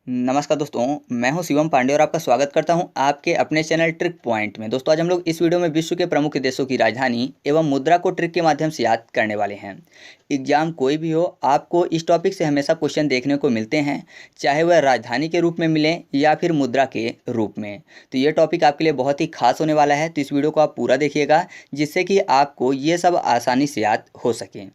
नमस्कार दोस्तों, मैं हूं शिवम पांडे और आपका स्वागत करता हूं आपके अपने चैनल ट्रिक पॉइंट में। दोस्तों, आज हम लोग इस वीडियो में विश्व के प्रमुख देशों की राजधानी एवं मुद्रा को ट्रिक के माध्यम से याद करने वाले हैं। एग्जाम कोई भी हो, आपको इस टॉपिक से हमेशा क्वेश्चन देखने को मिलते हैं, चाहे वह राजधानी के रूप में मिले या फिर मुद्रा के रूप में। तो ये टॉपिक आपके लिए बहुत ही खास होने वाला है, तो इस वीडियो को आप पूरा देखिएगा जिससे कि आपको ये सब आसानी से याद हो सके।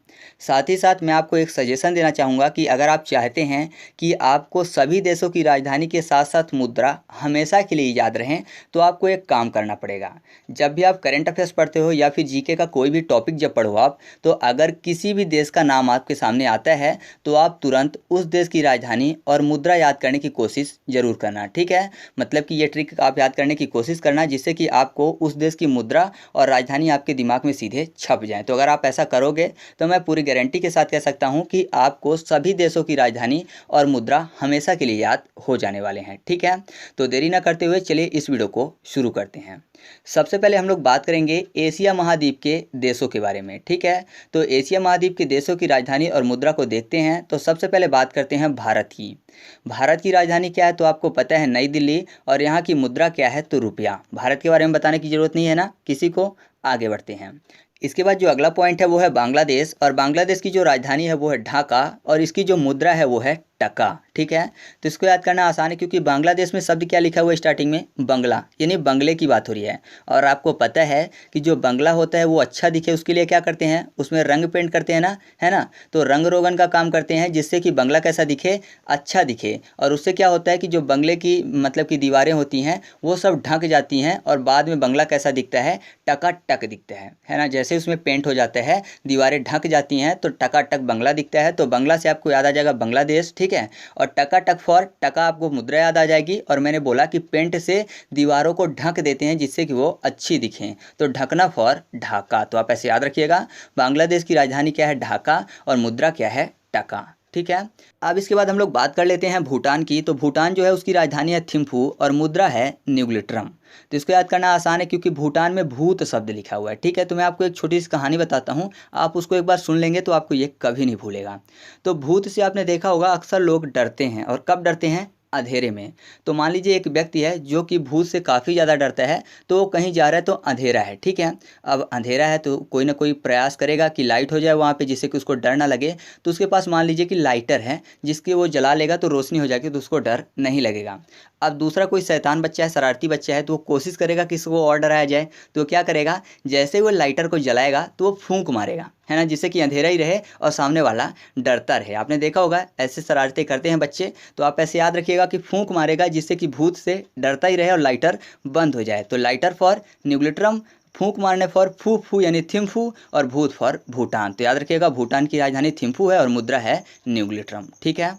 साथ ही साथ मैं आपको एक सजेशन देना चाहूँगा कि अगर आप चाहते हैं कि आपको सभी देशों की राजधानी के साथ साथ मुद्रा हमेशा के लिए याद रहें, तो आपको एक काम करना पड़ेगा। जब भी आप करंट अफेयर्स पढ़ते हो या फिर जीके का कोई भी टॉपिक जब पढ़ो आप, तो अगर किसी भी देश का नाम आपके सामने आता है तो आप तुरंत उस देश की राजधानी और मुद्रा याद करने की कोशिश जरूर करना। ठीक है, मतलब कि ये ट्रिक आप याद करने की कोशिश करना जिससे कि आपको उस देश की मुद्रा और राजधानी आपके दिमाग में सीधे छप जाए। तो अगर आप ऐसा करोगे तो मैं पूरी गारंटी के साथ कह सकता हूँ कि आपको सभी देशों की राजधानी और मुद्रा हमेशा के लिए याद हो जाने वाले हैं। ठीक है, तो देरी ना करते हुए चलिए इस वीडियो को शुरू करते हैं। सबसे पहले हम लोग बात करेंगे एशिया महाद्वीप के देशों के बारे में। ठीक है, तो एशिया महाद्वीप के देशों की राजधानी और मुद्रा को देखते हैं। तो सबसे पहले बात करते हैं भारत की। भारत की राजधानी क्या है तो आपको पता है, नई दिल्ली, और यहाँ की मुद्रा क्या है तो रुपया। भारत के बारे में बताने की जरूरत नहीं है ना किसी को। आगे बढ़ते हैं। इसके बाद जो अगला पॉइंट है वो है बांग्लादेश, और बांग्लादेश की जो राजधानी है वो है ढाका और इसकी जो मुद्रा है वो है टका। ठीक है, तो इसको याद करना आसान है क्योंकि बांग्लादेश में शब्द क्या लिखा हुआ है स्टार्टिंग में, बंगला, यानी बंगले की बात हो रही है। और आपको पता है कि जो बंगला होता है वो अच्छा दिखे उसके लिए क्या करते हैं, उसमें रंग पेंट करते हैं ना, है ना। तो रंग रोगन का काम करते हैं जिससे कि बंगला कैसा दिखे, अच्छा दिखे। और उससे क्या होता है कि जो बंगले की मतलब की दीवारें होती हैं वो सब ढक जाती हैं और बाद में बंगला कैसा दिखता है, टकाटक दिखता है ना। जैसे उसमें पेंट हो जाता है, दीवारें ढक जाती हैं तो टकाटक बंगला दिखता है। तो बंगला से आपको याद आ जाएगा बांग्लादेश। ठीक है, और टकाटक फॉर टका आपको मुद्रा याद आ जाएगी। और मैंने बोला कि पेंट से दीवारों को ढक देते हैं जिससे कि वो अच्छी दिखें, तो ढकना फॉर ढाका। तो आप ऐसे याद रखिएगा, बांग्लादेश की राजधानी क्या है, ढाका, और मुद्रा क्या है, टका। ठीक है, अब इसके बाद हम लोग बात कर लेते हैं भूटान की। तो भूटान जो है उसकी राजधानी है थिम्फू और मुद्रा है न्यूग्लिट्रम। तो इसको याद करना आसान है क्योंकि भूटान में भूत शब्द लिखा हुआ है। ठीक है, तो मैं आपको एक छोटी सी कहानी बताता हूँ, आप उसको एक बार सुन लेंगे तो आपको ये कभी नहीं भूलेगा। तो भूत से आपने देखा होगा अक्सर लोग डरते हैं, और कब डरते हैं, अंधेरे में। तो मान लीजिए एक व्यक्ति है जो कि भूत से काफ़ी ज़्यादा डरता है, तो वो कहीं जा रहा है तो अंधेरा है। ठीक है, अब अंधेरा है तो कोई ना कोई प्रयास करेगा कि लाइट हो जाए वहाँ पे जिससे कि उसको डर ना लगे। तो उसके पास मान लीजिए कि लाइटर है जिसकी वो जला लेगा तो रोशनी हो जाएगी तो उसको डर नहीं लगेगा। अब दूसरा कोई शैतान बच्चा है, शरारती बच्चा है, तो वो कोशिश करेगा कि इसको और डराया जाए। तो क्या करेगा, जैसे वो लाइटर को जलाएगा तो वो फूंक मारेगा, है ना, जिससे कि अंधेरा ही रहे और सामने वाला डरता रहे। आपने देखा होगा ऐसे शरारतें करते हैं बच्चे। तो आप ऐसे याद रखिएगा कि फूंक मारेगा जिससे कि भूत से डरता ही रहे और लाइटर बंद हो जाए। तो लाइटर फॉर न्यूग्लिट्रम, फूंक मारने फॉर फू फू यानी थिम्फू, और भूत फॉर भूटान। तो याद रखिएगा भूटान की राजधानी थिम्फू है और मुद्रा है न्यूग्लिट्रम। ठीक है,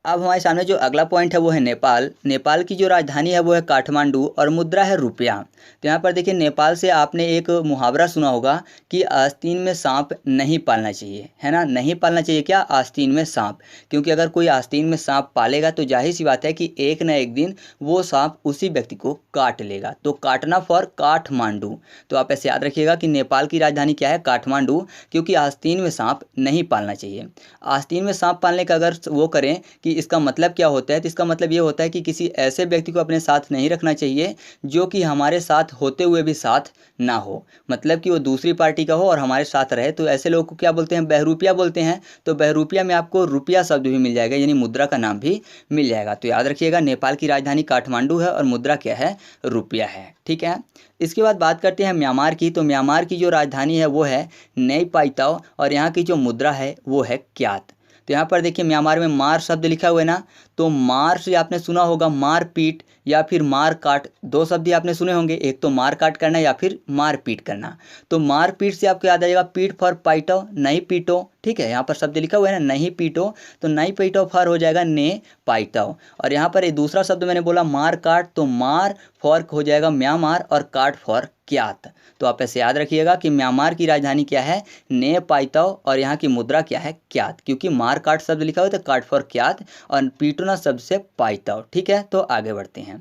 अब हमारे सामने जो अगला पॉइंट है वो है नेपाल। नेपाल की जो राजधानी है वो है काठमांडू और मुद्रा है रुपया। तो यहाँ पर देखिए, नेपाल से आपने एक मुहावरा सुना होगा कि आस्तीन में सांप नहीं पालना चाहिए, है ना। नहीं पालना चाहिए क्या, आस्तीन में सांप, क्योंकि अगर कोई आस्तीन में सांप पालेगा तो जाहिर सी बात है कि एक न एक दिन वो सांप उसी व्यक्ति को काट लेगा। तो काटना फॉर काठमांडू। तो आप ऐसे याद रखिएगा कि नेपाल की राजधानी क्या है, काठमांडू, क्योंकि आस्तीन में सांप नहीं पालना चाहिए। आस्तीन में सांप पालने का अगर वो करें कि इसका मतलब क्या होता है, तो इसका मतलब ये होता है कि किसी ऐसे व्यक्ति को अपने साथ नहीं रखना चाहिए जो कि हमारे साथ होते हुए भी साथ ना हो, मतलब कि वो दूसरी पार्टी का हो और हमारे साथ रहे। तो ऐसे लोगों को क्या बोलते हैं, बहरूपिया बोलते हैं। तो बहरूपिया में आपको रुपया शब्द भी मिल जाएगा, यानी मुद्रा का नाम भी मिल जाएगा। तो याद रखिएगा नेपाल की राजधानी काठमांडू है और मुद्रा क्या है, रुपया है। ठीक है, इसके बाद बात करते हैं म्यांमार की। तो म्यांमार की जो राजधानी है वो है नई पाईताओ और यहाँ की जो मुद्रा है वो है क्यात। तो यहाँ पर देखिए म्यांमार में मार शब्द लिखा हुआ है ना, तो मार से आपने सुना होगा मार पीट या फिर मार काट, दो शब्द ही आपने सुने होंगे, एक तो मार काट करना या फिर मार पीट करना। तो मार पीट से आपको याद आ जाएगा पीट फॉर पाइटो, नहीं पीटो। ठीक है, यहाँ पर शब्द लिखा हुआ है ना, नहीं पीटो, तो नहीं पीटो फॉर हो जाएगा ने पाइटाओ। और यहाँ पर एक दूसरा शब्द मैंने बोला मार काट, तो मार फॉर हो जाएगा म्यांमार और काट फॉर क्यात। तो आप ऐसे याद रखिएगा कि म्यांमार की राजधानी क्या है, ने पाइताओ, और यहाँ की मुद्रा क्या है, क्यात, क्योंकि मार काट शब्द लिखा हुआ है तो काट फॉर क्यात और पीटना शब्द से पाइताओ। ठीक है, तो आगे बढ़ते हैं।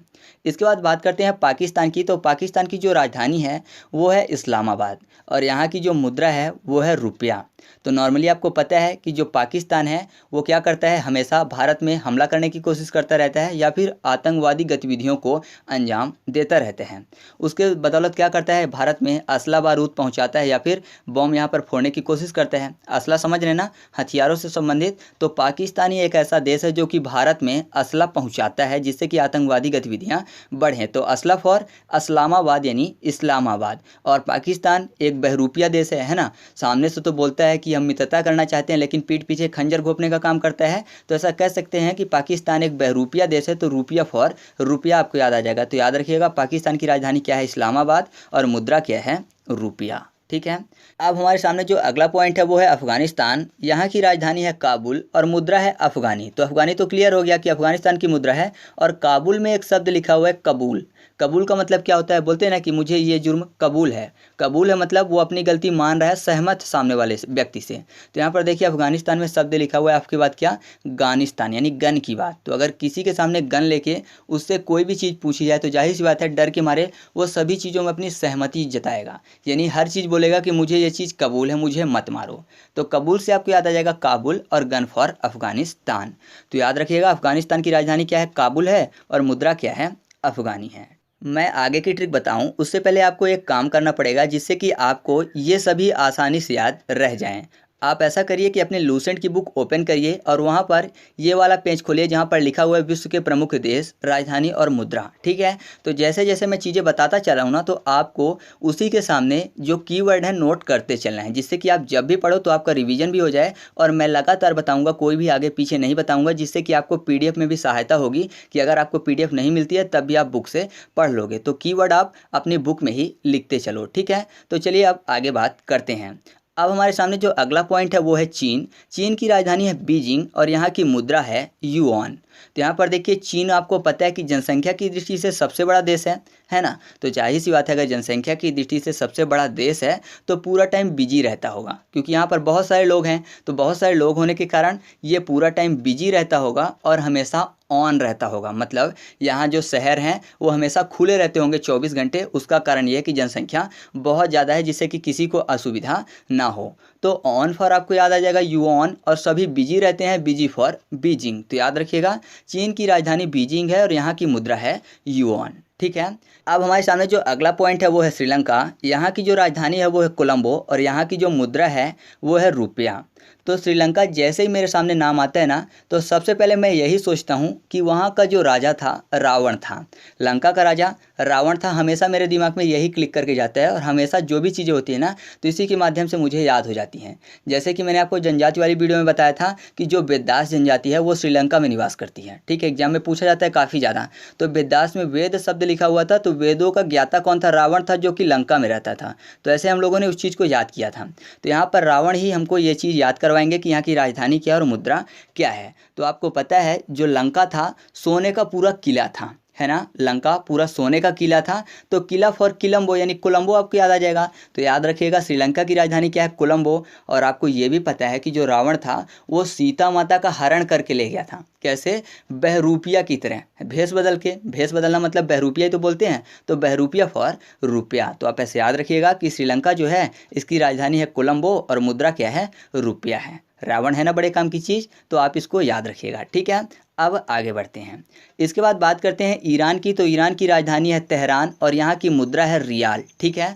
इसके बाद बात करते हैं पाकिस्तान की। तो पाकिस्तान की जो राजधानी है वो है इस्लामाबाद और यहाँ की जो मुद्रा है वो है रुपया। तो नॉर्मली आपको पता है कि जो पाकिस्तान है वो क्या करता है, हमेशा भारत में हमला करने की कोशिश करता रहता है या फिर आतंकवादी गतिविधियों को अंजाम देता रहता है। उसके बदौलत क्या करता है, भारत में असला बारूद पहुंचाता है या फिर बम यहाँ पर फोड़ने की कोशिश करता है। असला समझ रहे ना, हथियारों से संबंधित। तो पाकिस्तान ही एक ऐसा देश है जो कि भारत में असला पहुंचाता है जिससे कि आतंकवादी गतिविधियां बढ़ें। तो असला फॉर इस्लामाबाद यानी इस्लामाबाद। और पाकिस्तान एक बहरूपिया देश है ना, सामने से तो बोलता है कि हम मित्रता करना चाहते हैं लेकिन पीठ पीछे खंजर घोंपने का काम करता है। तो ऐसा कह सकते हैं कि पाकिस्तान एक बहरूपिया देश है। तो रुपया फॉर रुपया आपको याद आ जाएगा। तो याद रखिएगा पाकिस्तान की राजधानी क्या है, इस्लामाबाद, और मुद्रा क्या है, रुपया। ठीक है। अब हमारे सामने जो अगला पॉइंट है वो है अफगानिस्तान। यहाँ की राजधानी है काबुल और मुद्रा है अफगानी। तो अफगानी तो क्लियर हो गया कि अफगानिस्तान की मुद्रा है। और काबुल में एक शब्द लिखा हुआ है कबूल। कबूल का मतलब क्या होता है, बोलते हैं ना कि मुझे ये जुर्म कबूल है। कबूल है मतलब वो अपनी गलती मान रहा है, सहमत सामने वाले व्यक्ति से। तो यहाँ पर देखिए अफगानिस्तान में शब्द लिखा हुआ है, आपकी बात क्या, गानिस्तान यानी गन की बात। तो अगर किसी के सामने गन लेके उससे कोई भी चीज़ पूछी जाए तो जाहिर सी बात है डर के मारे वो सभी चीज़ों में अपनी सहमति जताएगा, यानी हर चीज़ बोलेगा कि मुझे ये चीज़ कबूल है, मुझे मत मारो। तो कबूल से आपको याद आ जाएगा काबुल और गन फॉर अफगानिस्तान। तो याद रखिएगा अफगानिस्तान की राजधानी क्या है, काबुल है, और मुद्रा क्या है, अफगानी है। मैं आगे की ट्रिक बताऊं उससे पहले आपको एक काम करना पड़ेगा जिससे कि आपको ये सभी आसानी से याद रह जाएं। आप ऐसा करिए कि अपने लूसेंट की बुक ओपन करिए और वहाँ पर ये वाला पेज खोलिए जहाँ पर लिखा हुआ है विश्व के प्रमुख देश, राजधानी और मुद्रा। ठीक है। तो जैसे जैसे मैं चीज़ें बताता चला हूँ ना, तो आपको उसी के सामने जो कीवर्ड है नोट करते चलना है, जिससे कि आप जब भी पढ़ो तो आपका रिवीजन भी हो जाए। और मैं लगातार बताऊँगा, कोई भी आगे पीछे नहीं बताऊँगा, जिससे कि आपको PDF में भी सहायता होगी कि अगर आपको PDF नहीं मिलती है तब भी आप बुक से पढ़ लोगे। तो कीवर्ड आप अपनी बुक में ही लिखते चलो। ठीक है। तो चलिए अब आगे बात करते हैं। अब हमारे सामने जो अगला पॉइंट है वो है चीन। चीन की राजधानी है बीजिंग और यहाँ की मुद्रा है युआन। तो यहाँ पर देखिए चीन आपको पता है कि जनसंख्या की दृष्टि से सबसे बड़ा देश है ना। तो जाहिर सी बात है अगर जनसंख्या की दृष्टि से सबसे बड़ा देश है तो पूरा टाइम बिजी रहता होगा, क्योंकि यहाँ पर बहुत सारे लोग हैं। तो बहुत सारे लोग होने के कारण ये पूरा टाइम बिजी रहता होगा और हमेशा ऑन रहता होगा। मतलब यहाँ जो शहर हैं वो हमेशा खुले रहते होंगे 24 घंटे। उसका कारण ये है कि जनसंख्या बहुत ज़्यादा है, जिससे कि किसी को असुविधा ना हो। तो ऑन फॉर आपको याद आ जाएगा यू ऑन, और सभी बिजी रहते हैं, बिजी फॉर बीजिंग। तो याद रखिएगा चीन की राजधानी बीजिंग है और यहाँ की मुद्रा है युआन। ठीक है। अब हमारे सामने जो अगला पॉइंट है वो है श्रीलंका। यहाँ की जो राजधानी है वो है कोलंबो और यहाँ की जो मुद्रा है वो है रुपया। तो श्रीलंका जैसे ही मेरे सामने नाम आता है ना, तो सबसे पहले मैं यही सोचता हूँ कि वहाँ का जो राजा था रावण था। लंका का राजा रावण था, हमेशा मेरे दिमाग में यही क्लिक करके जाता है। और हमेशा जो भी चीज़ें होती है ना तो इसी के माध्यम से मुझे याद हो जाती हैं। जैसे कि मैंने आपको जनजाति वाली वीडियो में बताया था कि जो वेददास जनजाति है वो श्रीलंका में निवास करती है। ठीक है। एग्जाम में पूछा जाता है काफ़ी ज़्यादा। तो वेददास में वेद शब्द लिखा हुआ था, तो वेदों का ज्ञाता कौन था, रावण था, जो कि लंका में रहता था। तो ऐसे हम लोगों ने उस चीज़ को याद किया था। तो यहाँ पर रावण ही हमको ये चीज़ याद करवाएंगे कि यहाँ की राजधानी क्या है और मुद्रा क्या है। तो आपको पता है जो लंका था सोने का पूरा किला था, है ना। लंका पूरा सोने का किला था। तो किला फॉर कोलंबो यानी कोलंबो आपको याद आ जाएगा। तो याद रखिएगा श्रीलंका की राजधानी क्या है, कोलंबो। और आपको ये भी पता है कि जो रावण था वो सीता माता का हरण करके ले गया था। कैसे, बहरूपिया की तरह, भेष बदल के। भेष बदलना मतलब बहरूपिया ही तो बोलते हैं। तो बहरूपिया फॉर रुपया। तो आप ऐसे याद रखिएगा कि श्रीलंका जो है इसकी राजधानी है कोलंबो और मुद्रा क्या है, रुपया है। रावण है ना बड़े काम की चीज़, तो आप इसको याद रखिएगा। ठीक है। अब आगे बढ़ते हैं। इसके बाद बात करते हैं ईरान की। तो ईरान की राजधानी है तेहरान और यहाँ की मुद्रा है रियाल। ठीक है।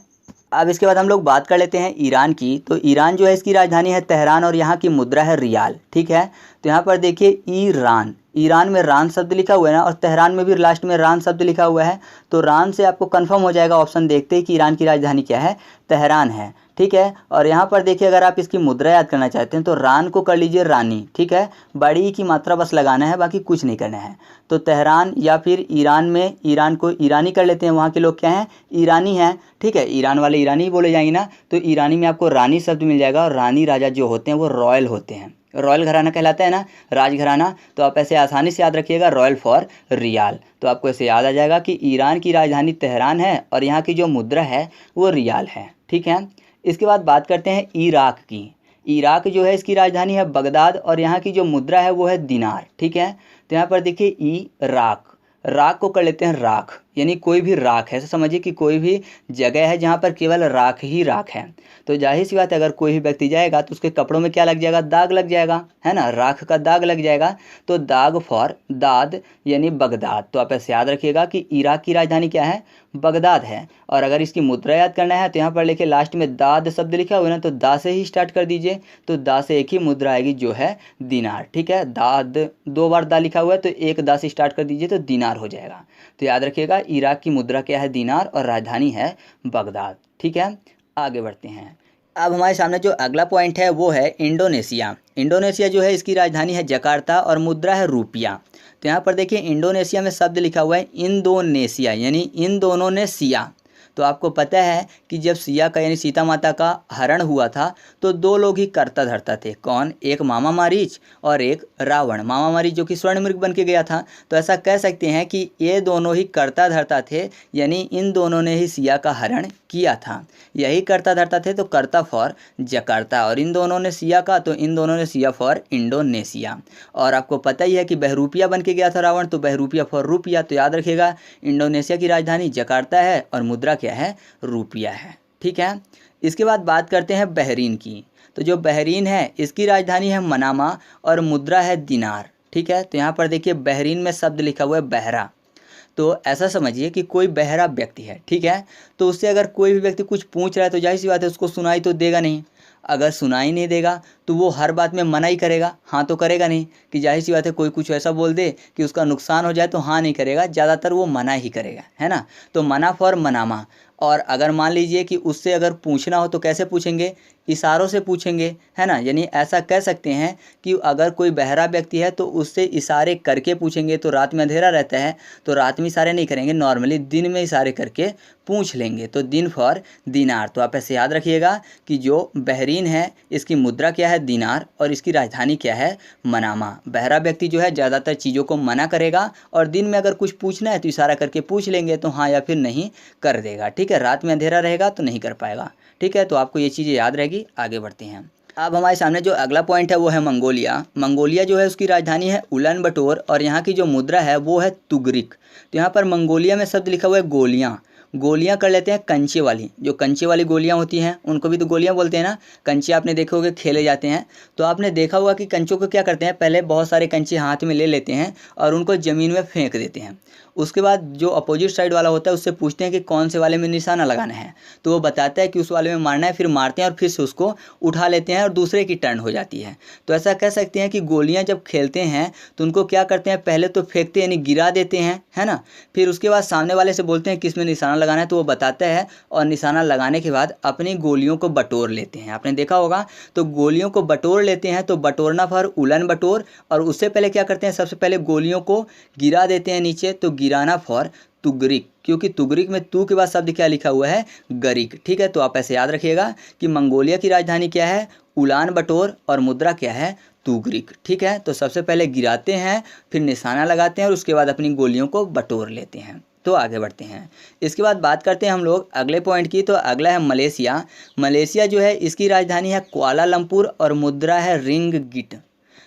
अब इसके बाद हम लोग बात कर लेते हैं ईरान की। तो ईरान जो है इसकी राजधानी है तेहरान और यहाँ की मुद्रा है रियाल। ठीक है। तो यहाँ पर देखिए ईरान, ईरान में रान शब्द लिखा हुआ है ना, और तेहरान में भी लास्ट में रान शब्द लिखा हुआ है। तो रान से आपको कंफर्म हो जाएगा ऑप्शन देखते ही कि ईरान की राजधानी क्या है, तेहरान है। ठीक है। और यहाँ पर देखिए अगर आप इसकी मुद्रा याद करना चाहते हैं तो रान को कर लीजिए रानी। ठीक है। बड़ी की मात्रा बस लगाना है, बाकी कुछ नहीं करना है। तो तेहरान या फिर ईरान में ईरान को ईरानी कर लेते हैं। वहाँ के लोग क्या हैं, ईरानी हैं। ठीक है। ईरान वाले ईरानी ही बोले जाएंगे ना। तो ईरानी में आपको रानी शब्द मिल जाएगा और रानी राजा जो होते हैं वो रॉयल होते हैं। रॉयल घराना कहलाता है ना, राजघराना। तो आप ऐसे आसानी से याद रखिएगा रॉयल फॉर रियाल। तो आपको ऐसे याद आ जाएगा कि ईरान की राजधानी तेहरान है और यहाँ की जो मुद्रा है वो रियाल है। ठीक है। इसके बाद बात करते हैं इराक की। इराक जो है इसकी राजधानी है बगदाद और यहाँ की जो मुद्रा है वो है दिनार। ठीक है। तो यहाँ पर देखिए इराक, राक को कर लेते हैं राख। यानी कोई भी राख है, ऐसा समझिए कि कोई भी जगह है जहाँ पर केवल राख ही राख है। तो जाहिर सी बात है, अगर कोई भी व्यक्ति जाएगा तो उसके कपड़ों में क्या लग जाएगा, दाग लग जाएगा, है ना, राख का दाग लग जाएगा। तो दाग फॉर दाद यानी बगदाद। तो आप ऐसे याद रखिएगा कि इराक की राजधानी क्या है, बगदाद है। और अगर इसकी मुद्रा याद करना है तो यहाँ पर लिखे लास्ट में दाद शब्द लिखा हुआ है ना, तो दा से ही स्टार्ट कर दीजिए। तो दा से एक ही मुद्रा आएगी जो है दिनार। ठीक है, दाद 2 बार दा लिखा हुआ है तो एक दा से स्टार्ट कर दीजिए तो दिनार हो जाएगा। तो याद रखिएगा इराक की मुद्रा क्या है, दिनार, और राजधानी है बगदाद। ठीक है, आगे बढ़ते हैं। अब हमारे सामने जो अगला पॉइंट है वो है इंडोनेशिया। इंडोनेशिया जो है इसकी राजधानी है जकार्ता और मुद्रा है रुपया। तो यहाँ पर देखिए इंडोनेशिया में शब्द लिखा हुआ है इंडोनेशिया, यानी इन दोनों ने सिया। तो आपको पता है कि जब सिया का यानी सीता माता का हरण हुआ था तो 2 लोग ही कर्ता धर्ता थे। कौन, एक मामा मारीच और एक रावण। मामा मारीच जो कि स्वर्ण मृग बन के गया था। तो ऐसा कह सकते हैं कि ये दोनों ही कर्ता धर्ता थे, यानी इन दोनों ने ही सिया का हरण किया था। यही कर्ता धर्ता थे तो कर्ता फॉर जकार्ता, और इन दोनों ने सिया का तो इन दोनों ने सिया फॉर इंडोनेशिया। और आपको पता ही है कि बहरूपिया बन के गया था रावण, तो बहरूपिया फॉर रुपया। तो याद रखिएगा इंडोनेशिया की राजधानी जकार्ता है और मुद्रा क्या है, रुपया है। ठीक है, इसके बाद बात करते हैं बहरीन की। तो जो बहरीन है इसकी राजधानी है मनामा और मुद्रा है दिनार। ठीक है, तो यहाँ पर देखिए बहरीन में शब्द लिखा हुआ है बहरा। तो ऐसा समझिए कि कोई बहरा व्यक्ति है, ठीक है, तो उससे अगर कोई भी व्यक्ति कुछ पूछ रहा है तो जाहिर सी बात है उसको सुनाई तो देगा नहीं। अगर सुनाई नहीं देगा तो वो हर बात में मना ही करेगा, हाँ तो करेगा नहीं। कि जाहिर सी बात है कोई कुछ ऐसा बोल दे कि उसका नुकसान हो जाए तो हाँ नहीं करेगा, ज़्यादातर वो मना ही करेगा, है ना। तो मना फॉर मनामा। और अगर मान लीजिए कि उससे अगर पूछना हो तो कैसे पूछेंगे, इशारों से पूछेंगे, है ना। यानी ऐसा कह सकते हैं कि अगर कोई बहरा व्यक्ति है तो उससे इशारे करके पूछेंगे। तो रात में अंधेरा रहता है तो रात में इशारे नहीं करेंगे, नॉर्मली दिन में इशारे करके पूछ लेंगे। तो दिन फॉर दिनार। तो आप ऐसे याद रखिएगा कि जो बहरीन है इसकी मुद्रा क्या है, दिनार, और इसकी राजधानी क्या है, मनामा। बहरा व्यक्ति जो है ज़्यादातर चीज़ों को मना करेगा और दिन में अगर कुछ पूछना है तो इशारा करके पूछ लेंगे तो हाँ या फिर नहीं कर देगा। ठीक है, रात में अंधेरा रहेगा तो नहीं कर पाएगा। ठीक है, तो आपको ये चीज़ें याद रहेगी। आगे बढ़ते हैं। अब हमारे सामने जो अगला पॉइंट है वो है मंगोलिया। मंगोलिया जो है उसकी राजधानी है उलान बटोर और यहाँ की जो मुद्रा है वो है तुगरिक। तो यहाँ पर मंगोलिया में शब्द लिखा हुआ है गोलियाँ। गोलियाँ कर लेते हैं कंचे वाली, जो कंचे वाली गोलियाँ होती हैं उनको भी तो गोलियाँ बोलते हैं ना। कंचे आपने देखे होंगे खेले जाते हैं, तो आपने देखा होगा कि कंचों को क्या करते हैं, पहले बहुत सारे कंचे हाथ में ले लेते हैं और उनको ज़मीन में फेंक देते हैं। उसके बाद जो अपोजिट साइड वाला होता है उससे पूछते हैं कि कौन से वाले में निशाना लगाना है, तो वो बताता है कि उस वाले में मारना है, फिर मारते हैं और फिर से उसको उठा लेते हैं और दूसरे की टर्न हो जाती है। तो ऐसा कह सकते हैं कि गोलियां जब खेलते हैं तो उनको क्या करते हैं, पहले तो फेंकते यानी गिरा देते हैं, है ना। फिर उसके बाद सामने वाले से बोलते हैं किस में निशाना लगाना है, तो वो बताता है और निशाना लगाने के बाद अपनी गोलियों को बटोर लेते हैं। आपने देखा होगा, तो गोलियों को बटोर लेते हैं। तो बटोरना फॉर उलन बटोर, और उससे पहले क्या करते हैं, सबसे पहले गोलियों को गिरा देते हैं नीचे। तो गिराना फॉर तुगरिक, क्योंकि तुगरिक में तू के बाद शब्द क्या लिखा हुआ है, गरिक। ठीक है, तो आप ऐसे याद रखिएगा कि मंगोलिया की राजधानी क्या है, उलान बटोर, और मुद्रा क्या है, तुगरिक। ठीक है, तो सबसे पहले गिराते हैं, फिर निशाना लगाते हैं और उसके बाद अपनी गोलियों को बटोर लेते हैं। तो आगे बढ़ते हैं। इसके बाद बात करते हैं हम लोग अगले पॉइंट की। तो अगला है मलेशिया। मलेशिया जो है इसकी राजधानी है कुआलालंपुर और मुद्रा है रिंगगिट।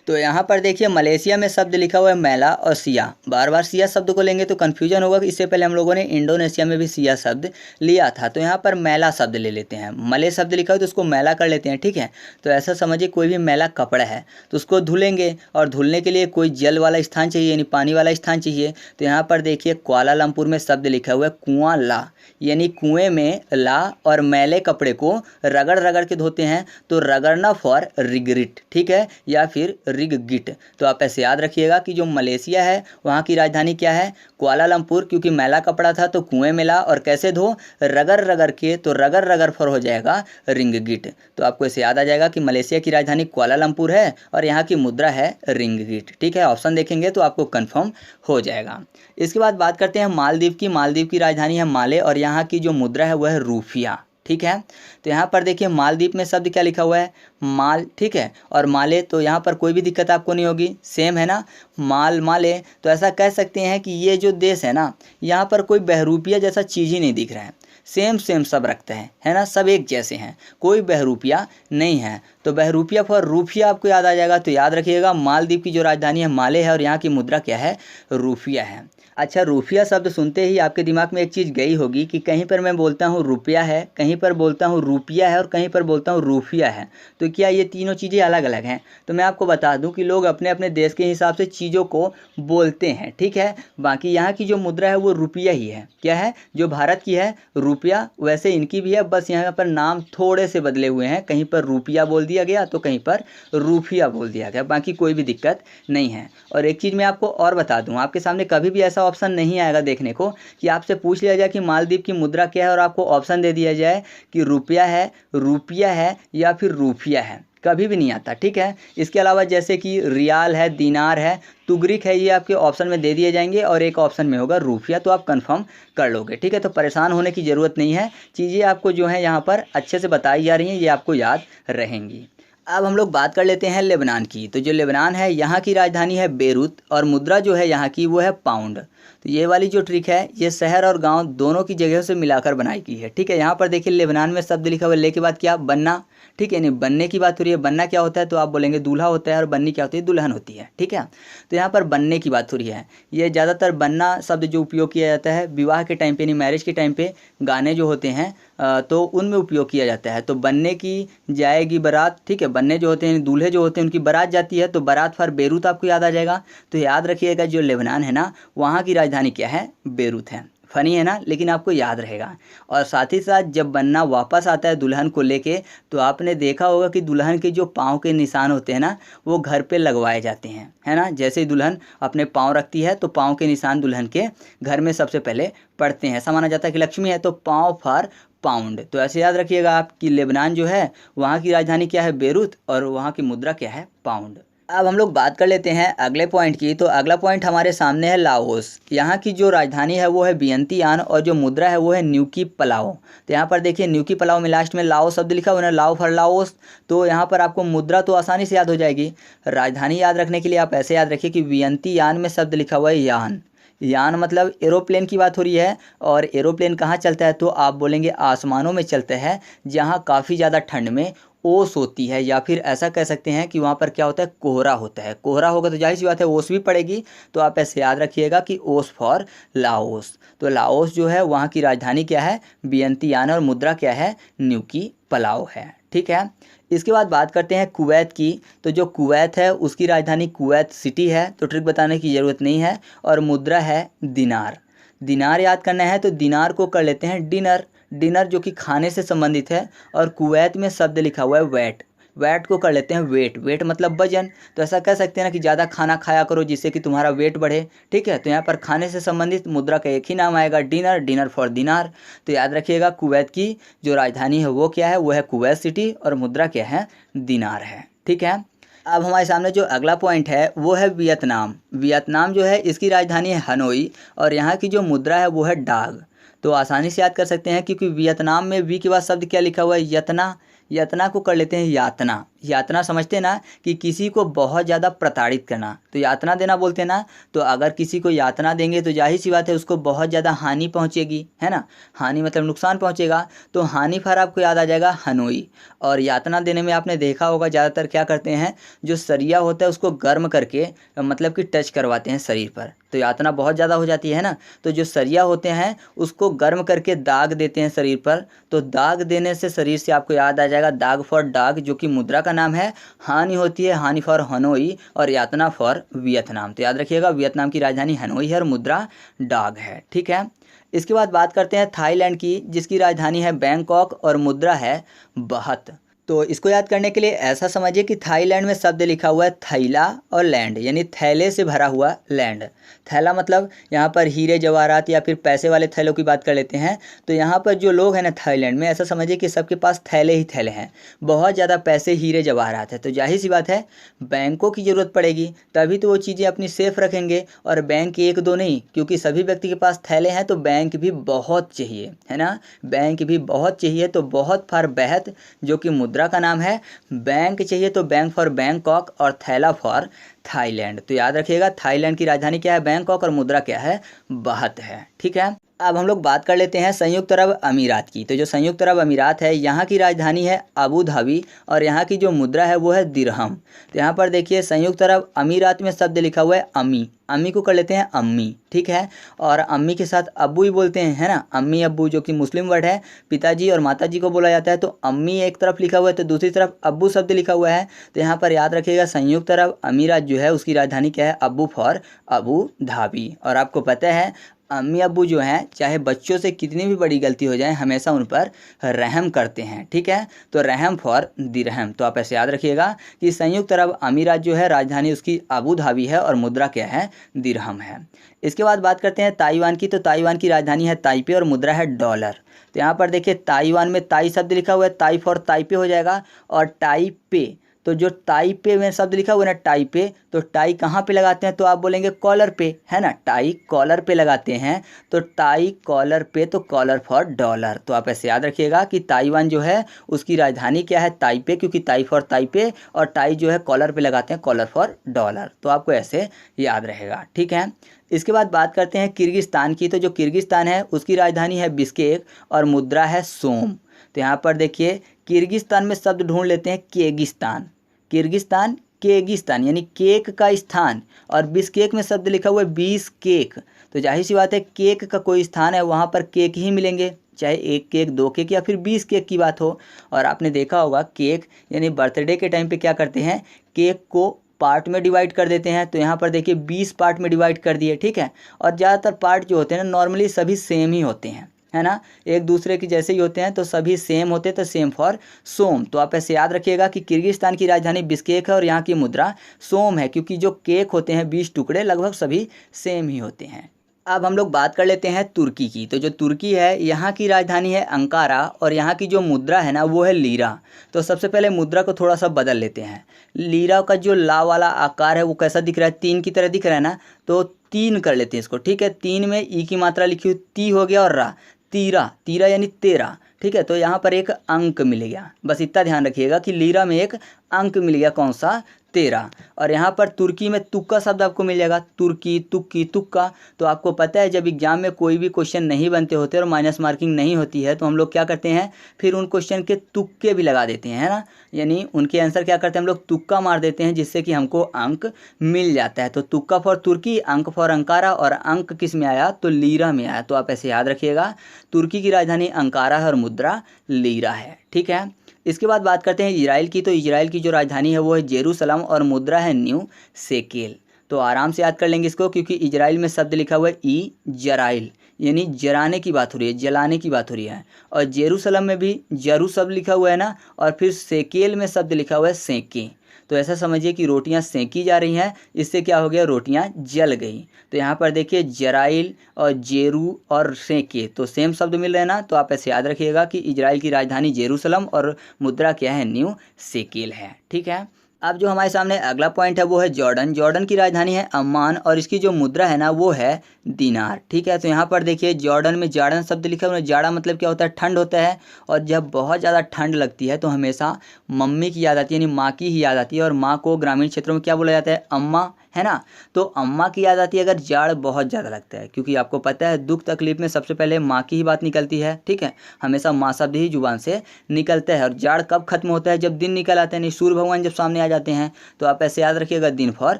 तो यहाँ पर देखिए मलेशिया में शब्द लिखा हुआ है मैला और सिया। बार बार सिया शब्द को लेंगे तो कन्फ्यूजन होगा कि इससे पहले हम लोगों ने इंडोनेशिया में भी सिया शब्द लिया था। तो यहाँ पर मैला शब्द ले लेते हैं, मले शब्द लिखा हो तो उसको मैला कर लेते हैं। ठीक है, तो ऐसा समझिए कोई भी मैला कपड़ा है तो उसको धुलेंगे, और धुलने के लिए कोई जल वाला स्थान चाहिए यानी पानी वाला स्थान चाहिए। तो यहाँ पर देखिए कुआलालंपुर में शब्द लिखा हुआ है कुआं ला, यानी कुएं में ला, और मैले कपड़े को रगड़ रगड़ के धोते हैं। तो रगड़ना फॉर रिगरिट, ठीक है, या फिर रिगगिट। तो आप ऐसे याद रखिएगा कि जो मलेशिया है वहाँ की राजधानी क्या है, कुआलालंपुर, क्योंकि मैला कपड़ा था तो कुएं में ला, और कैसे धो, रगड़ रगड़ के। तो रगड़ रगड़ फॉर हो जाएगा रिंगगिट। तो आपको ऐसे याद आ जाएगा कि मलेशिया की राजधानी कुआलालंपुर है और यहाँ की मुद्रा है रिंगगिट। ठीक है, ऑप्शन देखेंगे तो आपको कन्फर्म हो जाएगा। इसके बाद बात करते हैं मालदीव की। मालदीव की राजधानी है माले और यहाँ की जो मुद्रा है वह है रूफिया। ठीक है, तो यहाँ पर देखिए मालदीव में शब्द क्या लिखा हुआ है, माल। ठीक है, और माले, तो यहाँ पर कोई भी दिक्कत आपको नहीं होगी, सेम है ना, माल माले। तो ऐसा कह सकते हैं कि ये जो देश है ना, यहाँ पर कोई बहरूपिया जैसा चीज़ ही नहीं दिख रहा है। सेम सेम सब रखते हैं, है ना, सब एक जैसे हैं, कोई बहरूपिया नहीं है। तो बहरूपिया फॉर रूपिया आपको याद आ जाएगा। तो याद रखिएगा मालदीव की जो राजधानी है माले है और यहाँ की मुद्रा क्या है, रूपिया है। अच्छा, रुपया शब्द सुनते ही आपके दिमाग में एक चीज़ गई होगी कि कहीं पर मैं बोलता हूँ रुपया है, कहीं पर बोलता हूँ रुपया है और कहीं पर बोलता हूँ रूफिया है। तो क्या ये तीनों चीज़ें अलग अलग हैं? तो मैं आपको बता दूं कि लोग अपने अपने देश के हिसाब से चीज़ों को बोलते हैं, ठीक है। बाकी यहाँ की जो मुद्रा है वो रुपया ही है। क्या है? जो भारत की है रुपया, वैसे इनकी भी है, बस यहाँ पर नाम थोड़े से बदले हुए हैं। कहीं पर रुपया बोल दिया गया तो कहीं पर रूफिया बोल दिया गया, बाकी कोई भी दिक्कत नहीं है। और एक चीज़ मैं आपको और बता दूं, आपके सामने कभी भी ऐसा ऑप्शन नहीं आएगा देखने को कि आपसे पूछ लिया जाए कि मालदीव की मुद्रा क्या है और आपको ऑप्शन दे दिया जाए कि रुपया है, रुपया है या फिर रूफिया है। कभी भी नहीं आता, ठीक है। इसके अलावा जैसे कि रियाल है, दिनार है, तुगरिक है, ये आपके ऑप्शन में दे दिए जाएंगे और एक ऑप्शन में होगा रूफिया, तो आप कंफर्म कर लोगे, ठीक है। तो परेशान होने की ज़रूरत नहीं है, चीज़ें आपको जो है यहाँ पर अच्छे से बताई जा रही हैं, ये आपको याद रहेंगी। अब हम लोग बात कर लेते हैं लेबनान की। तो जो लेबनान है यहाँ की राजधानी है बेरूत और मुद्रा जो है यहाँ की वो है पाउंड। तो ये वाली जो ट्रिक है ये शहर और गांव दोनों की जगह से मिलाकर बनाई गई है, ठीक है। यहाँ पर देखिए लेबनान में शब्द लिखा हुआ है, ले के बाद क्या, बन्ना, ठीक है। नहीं, बनने की बात हो रही है। बनना क्या होता है तो आप बोलेंगे दूल्हा होता है और बन्नी क्या होती है, दुल्हन होती है, ठीक है। तो यहाँ पर बनने की बात हो रही है। ये ज़्यादातर बन्ना शब्द जो उपयोग किया जाता है विवाह के टाइम पे, यानी मैरिज के टाइम पे गाने जो होते हैं तो उनमें उपयोग किया जाता है। तो बनने की जाएगी बारात, ठीक है। बनने जो होते हैं, दूल्हे जो होते हैं, उनकी बारात जाती है, तो बारात फॉर बेरूत आपको याद आ जाएगा। तो याद रखिएगा जो लेबनान है ना वहाँ की राजधानी क्या है, बेरूत है। फनी है ना, लेकिन आपको याद रहेगा। और साथ ही साथ जब बन्ना वापस आता है दुल्हन को लेके, तो आपने देखा होगा कि दुल्हन के जो पाँव के निशान होते हैं ना वो घर पे लगवाए जाते हैं, है ना। जैसे ही दुल्हन अपने पाँव रखती है तो पाँव के निशान दुल्हन के घर में सबसे पहले पड़ते हैं। ऐसा माना जाता है कि लक्ष्मी है तो पाँव फॉर पाउंड। तो ऐसे याद रखिएगा आप कि लेबनान जो है वहाँ की राजधानी क्या है, बेरूत, और वहाँ की मुद्रा क्या है, पाउंड। अब हम लोग बात कर लेते हैं अगले पॉइंट की। तो अगला पॉइंट हमारे सामने है लाओस। यहाँ की जो राजधानी है वो है वियंतियान और जो मुद्रा है वो है न्यूकी पलाओ। तो यहाँ पर देखिए न्यूकी पलाओ में लास्ट में लाओ शब्द लिखा हुआ है ना, लाओ फॉर लाओस। तो यहाँ पर आपको मुद्रा तो आसानी से याद हो जाएगी। राजधानी याद रखने के लिए आप ऐसे याद रखिए कि वियंतियान में शब्द लिखा हुआ है यान। यान मतलब एरोप्लेन की बात हो रही है। और एरोप्लेन कहाँ चलता है तो आप बोलेंगे आसमानों में चलता है जहाँ काफ़ी ज़्यादा ठंड में ओस होती है, या फिर ऐसा कह सकते हैं कि वहाँ पर क्या होता है, कोहरा होता है। कोहरा होगा तो जाहिर सी बात है ओस भी पड़ेगी। तो आप ऐसे याद रखिएगा कि ओस फॉर लाओस। तो लाओस जो है वहाँ की राजधानी क्या है, वियंतियान, और मुद्रा क्या है, न्यूकी पलाओ है, ठीक है। इसके बाद बात करते हैं कुवैत की। तो जो कुवैत है उसकी राजधानी कुवैत सिटी है, तो ट्रिक बताने की ज़रूरत नहीं है। और मुद्रा है दिनार। दिनार याद करना है तो दिनार को कर लेते हैं डिनर। डिनर जो कि खाने से संबंधित है। और कुवैत में शब्द लिखा हुआ है वैट। वैट को कर लेते हैं वेट। वेट मतलब वजन। तो ऐसा कह सकते हैं ना कि ज़्यादा खाना खाया करो जिससे कि तुम्हारा वेट बढ़े, ठीक है। तो यहाँ पर खाने से संबंधित मुद्रा का एक ही नाम आएगा, डिनर। डिनर फॉर दिनार। तो याद रखिएगा कुवैत की जो राजधानी है वो क्या है, वो है कुवैत सिटी, और मुद्रा क्या है, दिनार है, ठीक है। अब हमारे सामने जो अगला पॉइंट है वो है वियतनाम। वियतनाम जो है इसकी राजधानी है हनोई और यहाँ की जो मुद्रा है वो है डाग। तो आसानी से याद कर सकते हैं क्योंकि वियतनाम में वी के बाद शब्द क्या लिखा हुआ है, यतना। यतना को कर लेते हैं यातना। यातना समझते हैं ना कि किसी को बहुत ज़्यादा प्रताड़ित करना, तो यातना देना बोलते हैं ना। तो अगर किसी को यातना देंगे तो जाहिर सी बात है उसको बहुत ज़्यादा हानि पहुंचेगी, है ना। हानि मतलब नुकसान पहुंचेगा। तो हानि पर आपको याद आ जाएगा हनोई। और यातना देने में आपने देखा होगा ज़्यादातर क्या करते हैं, जो सरिया होता है उसको गर्म करके मतलब कि टच करवाते हैं शरीर पर, तो यातना बहुत ज़्यादा हो जाती है ना। तो जो सरिया होते हैं उसको गर्म करके दाग देते हैं शरीर पर। तो दाग देने से शरीर से आपको याद आ जाएगा दाग फॉर डाग, जो कि मुद्रा का नाम है। हानि होती है, हानि फॉर हनोई, और यातना फॉर वियतनाम। तो याद रखिएगा वियतनाम की राजधानी हनोई है और मुद्रा डाग है, ठीक है। इसके बाद बात करते हैं थाईलैंड की, जिसकी राजधानी है बैंकॉक और मुद्रा है बहत। तो इसको याद करने के लिए ऐसा समझिए कि थाईलैंड में शब्द लिखा हुआ है थैला और लैंड, यानी थैले से भरा हुआ लैंड। थैला मतलब यहाँ पर हीरे जवाहरात या फिर पैसे वाले थैलों की बात कर लेते हैं। तो यहाँ पर जो लोग हैं ना थाईलैंड में, ऐसा समझिए कि सबके पास थैले ही थैले हैं, बहुत ज़्यादा पैसे हीरे जवाहरात है। तो जाहिर सी बात है बैंकों की ज़रूरत पड़ेगी, तभी तो वो चीज़ें अपनी सेफ रखेंगे। और बैंक एक दो नहीं, क्योंकि सभी व्यक्ति के पास थैले हैं, तो बैंक भी बहुत चाहिए, है ना। बैंक भी बहुत चाहिए, तो बहुत फॉर बेहत, जो कि मुद्रा का नाम है। बैंक चाहिए तो बैंक फॉर बैंकॉक, और थैला फॉर थाईलैंड। तो याद रखिएगा थाईलैंड की राजधानी क्या है, बैंकॉक, और मुद्रा क्या है, बहत है, ठीक है। अब हम लोग बात कर लेते हैं संयुक्त अरब अमीरात की। तो जो संयुक्त अरब अमीरात है, यहाँ की राजधानी है अबू धाबी और यहाँ की जो मुद्रा है वो है दिरहम। तो यहाँ पर देखिए संयुक्त अरब अमीरात में शब्द लिखा हुआ है अम्मी। अम्मी को कर लेते हैं अम्मी, ठीक है। और अम्मी के साथ अब्बू ही बोलते हैं, है ना, अम्मी अब्बू, जो कि मुस्लिम वर्ड है। पिताजी और माताजी को बोला जाता है। तो अम्मी एक तरफ लिखा हुआ है तो दूसरी तरफ अब्बू शब्द लिखा हुआ है। तो यहाँ पर याद रखिएगा संयुक्त अरब अमीरात जो है उसकी राजधानी क्या है, अबू फॉर अबू धाबी। और आपको पता है अम्मी अब्बू जो हैं चाहे बच्चों से कितनी भी बड़ी गलती हो जाए हमेशा उन पर रहम करते हैं, ठीक है। तो रहम फॉर दिरहम। तो आप ऐसे याद रखिएगा कि संयुक्त अरब अमीरात जो है राजधानी उसकी अबू धाबी है और मुद्रा क्या है, दिरहम है। इसके बाद बात करते हैं ताइवान की। तो ताइवान की राजधानी है ताइपे और मुद्रा है डॉलर। तो यहाँ पर देखिए ताइवान में ताई शब्द लिखा हुआ है, ताई फॉर ताइपे हो जाएगा। और टाइपे, तो जो टाई पे में शब्द लिखा हुआ है ना टाई पे, तो टाई कहाँ पे लगाते हैं, तो आप बोलेंगे कॉलर पे, है ना, टाई कॉलर पे लगाते हैं। तो टाई कॉलर पे, तो कॉलर फॉर डॉलर। तो आप ऐसे याद रखिएगा कि ताइवान जो है उसकी राजधानी क्या है, ताइपे, क्योंकि ताई फॉर ताइपे और टाई जो है कॉलर पे लगाते हैं, कॉलर फॉर डॉलर। तो आपको ऐसे याद रहेगा, ठीक है। इसके बाद बात करते हैं किर्गिस्तान की। तो जो किर्गिस्तान है उसकी राजधानी है बिश्केक और मुद्रा है सोम। तो यहाँ पर देखिए किर्गिस्तान में शब्द ढूंढ लेते हैं केगिस्तान। किर्गिस्तान केगिस्तान यानी केक का स्थान, और बिश्केक में शब्द लिखा हुआ है बिश्केक। तो जाहिर सी बात है केक का कोई स्थान है वहाँ पर केक ही मिलेंगे, चाहे एक केक, दो केक या फिर 20 केक की बात हो। और आपने देखा होगा केक यानी बर्थडे के टाइम पे क्या करते हैं, केक को पार्ट में डिवाइड कर देते हैं। तो यहाँ पर देखिए 20 पार्ट में डिवाइड कर दिए, ठीक है। और ज़्यादातर पार्ट जो होते हैं ना नॉर्मली सभी सेम ही होते हैं, है ना, एक दूसरे की जैसे ही होते हैं, तो सभी सेम होते हैं, तो सेम फॉर सोम। तो आप ऐसे याद रखिएगा कि किर्गिस्तान की राजधानी बिश्केक है और यहाँ की मुद्रा सोम है, क्योंकि जो केक होते हैं 20 टुकड़े लगभग सभी सेम ही होते हैं। अब हम लोग बात कर लेते हैं तुर्की की। तो जो तुर्की है यहाँ की राजधानी है अंकारा और यहाँ की जो मुद्रा है ना वो है लीरा। तो सबसे पहले मुद्रा को थोड़ा सा बदल लेते हैं। लीरा का जो ला वाला आकार है वो कैसा दिख रहा है, 3 की तरह दिख रहा है ना, तो 3 कर लेते हैं इसको, ठीक है। 3 में ई की मात्रा लिखी हुई ती हो गया और रा, तीरा, तीरा यानी 13, ठीक है। तो यहाँ पर एक अंक मिल गया, बस इतना ध्यान रखिएगा कि लीरा में एक अंक मिल गया, कौन सा, 13। और यहाँ पर तुर्की में तुक्का शब्द आपको मिल जाएगा, तुर्की, तुक्की, तुक्का। तो आपको पता है जब एग्जाम में कोई भी क्वेश्चन नहीं बनते होते और माइनस मार्किंग नहीं होती है तो हम लोग क्या करते हैं, फिर उन क्वेश्चन के तुक्के भी लगा देते हैं, है ना, यानी उनके आंसर क्या करते हैं हम लोग तुक्का मार देते हैं, जिससे कि हमको अंक मिल जाता है। तो तुक्का फॉर तुर्की, अंक फॉर अंकारा, और अंक किस में आया, तो लीरा में आया। तो आप ऐसे याद रखिएगा तुर्की की राजधानी अंकारा है और मुद्रा लीरा है, ठीक है। इसके बाद बात करते हैं इजराइल की। तो इजराइल की जो राजधानी है वो है जेरूसलम और मुद्रा है न्यू सेकेल। तो आराम से याद कर लेंगे इसको, क्योंकि इजराइल में शब्द लिखा हुआ है ई जराइल, यानी जराने की बात हो रही है, जलाने की बात हो रही है। और जेरूसलम में भी जरू शब्द लिखा हुआ है ना, और फिर सेकेल में शब्द लिखा हुआ है सेके। तो ऐसा समझिए कि रोटियां सेंकी जा रही हैं, इससे क्या हो गया, रोटियां जल गई। तो यहाँ पर देखिए जराइल और जेरू और सेंके, तो सेम शब्द मिल रहे हैं ना। तो आप ऐसे याद रखिएगा कि इजराइल की राजधानी जेरूसलम और मुद्रा क्या है, न्यू सेकेल है, ठीक है। अब जो हमारे सामने अगला पॉइंट है वो है जॉर्डन। जॉर्डन की राजधानी है अम्मान और इसकी जो मुद्रा है ना वो है दिनार, ठीक है। तो यहाँ पर देखिए जॉर्डन में जाड़न शब्द लिखा हुआ है। जाड़ा मतलब क्या होता है, ठंड होता है। और जब बहुत ज़्यादा ठंड लगती है तो हमेशा मम्मी की याद आती है, यानी माँ की ही याद आती है। और माँ को ग्रामीण क्षेत्रों में क्या बोला जाता है, अम्मा, है ना। तो अम्मा की याद आती है अगर जाड़ बहुत ज़्यादा लगता है, क्योंकि आपको पता है दुख तकलीफ में सबसे पहले माँ की ही बात निकलती है, ठीक है। हमेशा माँ शब्द ही जुबान से निकलता है। और जाड़ कब खत्म होता है, जब दिन निकल आते हैं, नहीं सूर्य भगवान जब सामने आ जाते हैं। तो आप ऐसे याद रखिएगा दिन फॉर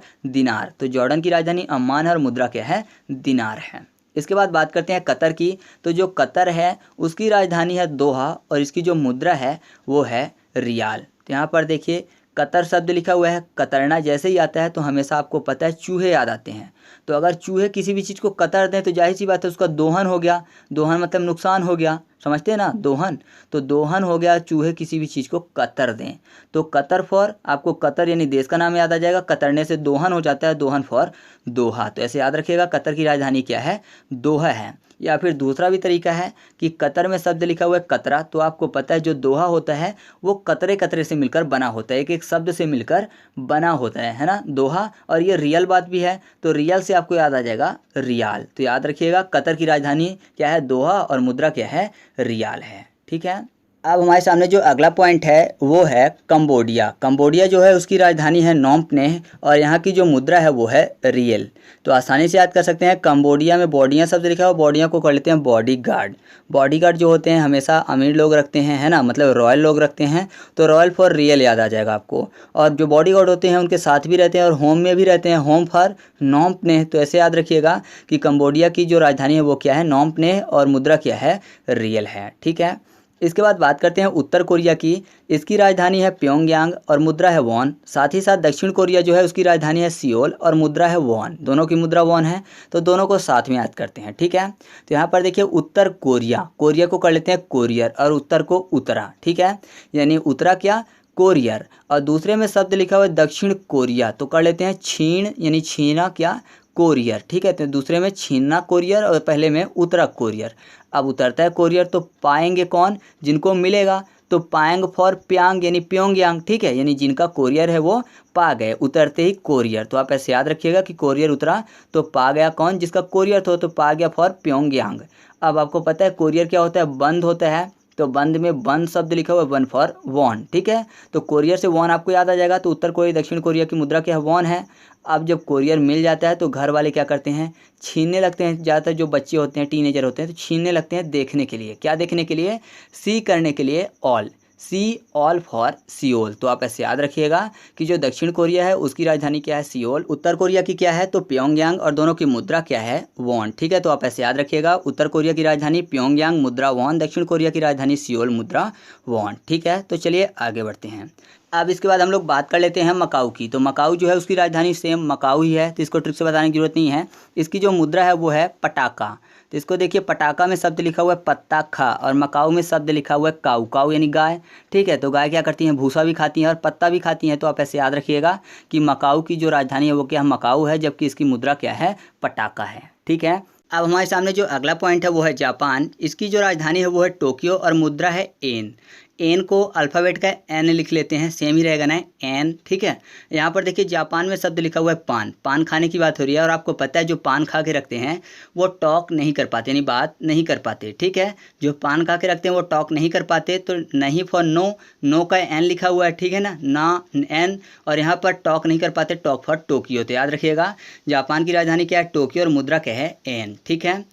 दिनार। तो जॉर्डन की राजधानी अम्मान है और मुद्रा क्या है, दिनार है। इसके बाद बात करते हैं कतर की। तो जो कतर है उसकी राजधानी है दोहा और इसकी जो मुद्रा है वो है रियाल। तो यहाँ पर देखिए कतर शब्द लिखा हुआ है, कतरना जैसे ही आता है तो हमेशा आपको पता है चूहे याद आते हैं। तो अगर चूहे किसी भी चीज़ को कतर दें तो जाहिर सी बात है उसका दोहन हो गया। दोहन मतलब नुकसान हो गया, समझते हैं ना, दोहन। तो दोहन हो गया, चूहे किसी भी चीज़ को कतर दें। तो कतर फॉर आपको कतर यानी देश का नाम याद आ जाएगा, कतरने से दोहन हो जाता है, दोहन फॉर दोहा। तो ऐसे याद रखिएगा कतर की राजधानी क्या है, दोहा है। या फिर दूसरा भी तरीका है कि कतर में शब्द लिखा हुआ है कतरा, तो आपको पता है जो दोहा होता है वो कतरे कतरे से मिलकर बना होता है, एक एक शब्द से मिलकर बना होता है ना दोहा। और ये रियल बात भी है, तो रियल से आपको याद आ जाएगा रियाल। तो याद रखिएगा कतर की राजधानी क्या है, दोहा, और मुद्रा क्या है, रियाल है, ठीक है। अब हमारे सामने जो अगला पॉइंट है वो है कंबोडिया। कंबोडिया जो है उसकी राजधानी है नॉम प्नेह और यहाँ की जो मुद्रा है वो है रियल। तो आसानी से याद कर सकते हैं, कंबोडिया में बॉडियाँ शब्द लिखा है, बॉडियाँ को कर लेते हैं बॉडी गार्ड। बॉडी गार्ड जो होते हैं हमेशा अमीर लोग रखते हैं, है ना, मतलब रॉयल लोग रखते हैं, तो रॉयल फॉर रियल याद आ जाएगा आपको। और जो बॉडी गार्ड होते हैं उनके साथ भी रहते हैं और होम में भी रहते हैं, होम फॉर नॉम प्नेह। तो ऐसे याद रखिएगा कि कंबोडिया की जो राजधानी है वो क्या है, नॉम प्नेह, और मुद्रा क्या है, रियल है। ठीक है। इसके बाद बात करते हैं उत्तर कोरिया की। इसकी राजधानी है प्योंगयांग और मुद्रा है वॉन। साथ ही साथ दक्षिण कोरिया जो है उसकी राजधानी है सियोल और मुद्रा है वॉन। दोनों की मुद्रा वॉन है, तो दोनों को साथ में याद करते हैं। ठीक है। तो यहाँ पर देखिए उत्तर कोरिया, कोरिया को कर लेते हैं कोरियर और उत्तर को उतरा। ठीक है, यानी उतरा क्या, कोरियर। और दूसरे में शब्द लिखा हुआ है दक्षिण कोरिया, तो कर लेते हैं छीण, यानी छीना क्या, कोरियर। ठीक है, तो दूसरे में छीनना कोरियर और पहले में उतरा कोरियर। अब उतरता है कोरियर तो पाएंगे कौन, जिनको मिलेगा, तो पाएंग फॉर प्यांग यानी प्योंगयांग। ठीक है, यानी जिनका कोरियर है वो पा गए, उतरते ही कोरियर। तो आप ऐसे याद रखिएगा कि कोरियर उतरा तो पा गया कौन, जिसका कोरियर था, तो पा गया फॉर प्योंगयांग। अब आपको पता है कोरियर क्या होता है, बंद होता है, तो बंद में बंद शब्द लिखा हुआ है वन फॉर वॉन। ठीक है, तो कोरियर से वॉन आपको याद आ जाएगा। तो उत्तर कोरिया दक्षिण कोरिया की मुद्रा क्या है, वॉन है। अब जब कोरियर मिल जाता है तो घर वाले क्या करते हैं, छीनने लगते हैं। ज़्यादातर जो बच्चे होते हैं, टीनेजर होते हैं, तो छीनने लगते हैं देखने के लिए। क्या देखने के लिए, सी करने के लिए, all, see all for Seoul. तो आप ऐसे याद रखिएगा कि जो दक्षिण कोरिया है उसकी राजधानी क्या है, सियोल। उत्तर कोरिया की क्या है, तो प्योंगयांग, और दोनों की मुद्रा क्या है, वॉन। ठीक है, तो आप ऐसे याद रखिएगा, उत्तर कोरिया की राजधानी प्योंगयांग, मुद्रा वॉन, दक्षिण कोरिया की राजधानी सियोल, मुद्रा वॉन। ठीक है, तो चलिए आगे बढ़ते हैं। अब इसके बाद हम लोग बात कर लेते हैं मकाऊ की। तो मकाऊ जो है उसकी राजधानी सेम मकाऊ ही है, तो इसको ट्रिक से बताने की जरूरत नहीं है। इसकी जो मुद्रा है वो है पटाका। तो इसको देखिए, पटाका में शब्द लिखा हुआ है पत्ता खा और मकाऊ में शब्द लिखा हुआ है काऊ, काऊ यानी गाय। ठीक है, तो गाय क्या करती हैं, भूसा भी खाती हैं और पत्ता भी खाती हैं। तो आप ऐसे याद रखिएगा कि मकाऊ की जो राजधानी है वो क्या, मकाऊ है, जबकि इसकी मुद्रा क्या है, पटाका है। ठीक है। अब हमारे सामने जो अगला पॉइंट है वो है जापान। इसकी जो राजधानी है वो है टोक्यो और मुद्रा है एन। एन को अल्फ़ाबेट का एन लिख लेते हैं, सेम ही रहेगा ना, एन। ठीक है, यहाँ पर देखिए जापान में शब्द लिखा हुआ है पान। पान खाने की बात हो रही है और आपको पता है जो पान खा के रखते हैं वो टॉक नहीं कर पाते, यानी बात नहीं कर पाते। ठीक है, जो पान खा के रखते हैं वो टॉक नहीं कर पाते। तो नहीं फॉर नो, नो का एन लिखा हुआ है, ठीक है ना एन, और यहाँ पर टॉक नहीं कर पाते, टॉक फॉर टोक्यो। तो याद रखिएगा जापान की राजधानी क्या है, टोक्यो, और मुद्रा क्या है, एन। ठीक है।